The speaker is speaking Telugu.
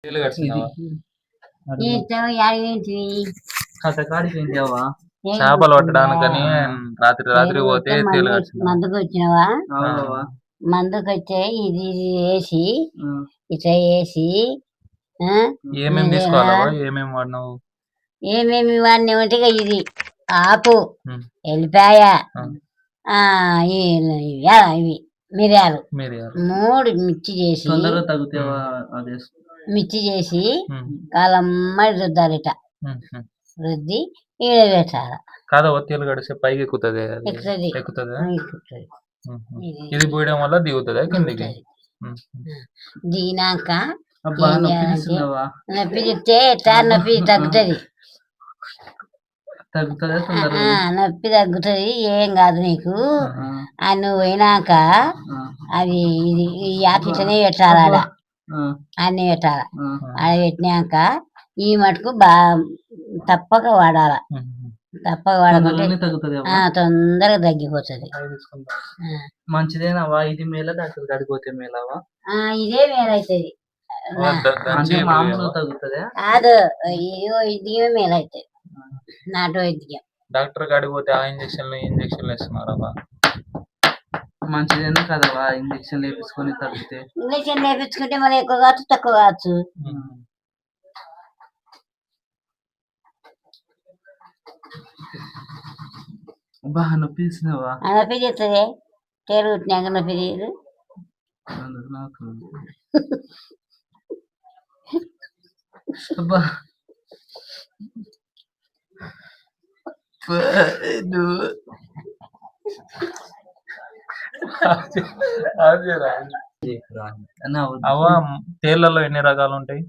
తేలు కరిచినావా? కథ కాడికి ఏంటి అవ్వ? చేపలు పట్టడానికని రాత్రి రాత్రి పోతే తేలు కరిచినావా? మందుకు వచ్చినవా? అవునవ్వ. మందుకు వచ్చే ఇది వేసి ఇట్లా వేసి ఏమేమి తీసుకోవాలవా? ఏమేమి వాడినావు? ఏమేమి వాడిని ఉంటే ఇది ఆకు, ఎల్లిపాయ, ఇవి మిరియాలు మిరియాలు 3 మిర్చి చేసి తొందరగా తగ్గుతావా? అదే మిర్చి చేసి కాలమ్మడి రుద్దాలిట. రుద్ది ఈడ పెట్టాలి. కాదా తేలు గడిస్తే పైకి ఎక్కుతుంది. ఎక్కుతుంది. ఎక్కుతుందా? ఎక్కుతుంది. ఇది పోయడం వల్ల దిగుతుందా కిందికి? దిగినాక అబ్బా నొప్పి తీస్తుందవ్వా? నొప్పి చెప్తే ఎట్లా నొప్పి తగ్గుతుంది. తగ్గుతుందా తొందరగా? నొప్పి తగ్గుతుంది, ఏం కాదు నీకు. నువ్వు పోయినాక అది ఇది ఈ ఆకిటనే పెట్టాలి. ఆడ అన్నీ పెట్టాలి. ఆడ పెట్టినాక ఈ మటుకు తప్పక వాడాల. తప్పక వాడకుంటే తొందరగా తగ్గిపోతుంది. మంచిదేనవ్వా? ఇది మేళ డాక్టర్ కాడిపోతే మేళవా? ఇదే మేలవుతుంది. అంటే మామూలు తగ్గుతుంది కాదు, ఇది మేలవుతుంది. నాటు వైద్యం. డాక్టర్ కాడికి పోతే ఆ ఇంజక్షన్లు వేస్తున్నారవ్వా? మంచిదేనా కదవా? ఇంజక్షన్ వేపించుకొని తగ్గితే. ఇంజక్షన్ వేపించుకుంటే మరి ఎక్కువ కావచ్చు, తక్కువ కావచ్చు. బాగా నొప్పి తీసినావా? నొప్పి తీస్తుంది. తేలు కుట్టినాక నొప్పి తీయదు. అబ్బా అవ్వ తేళ్లలో ఎన్ని రకాలు ఉంటాయి?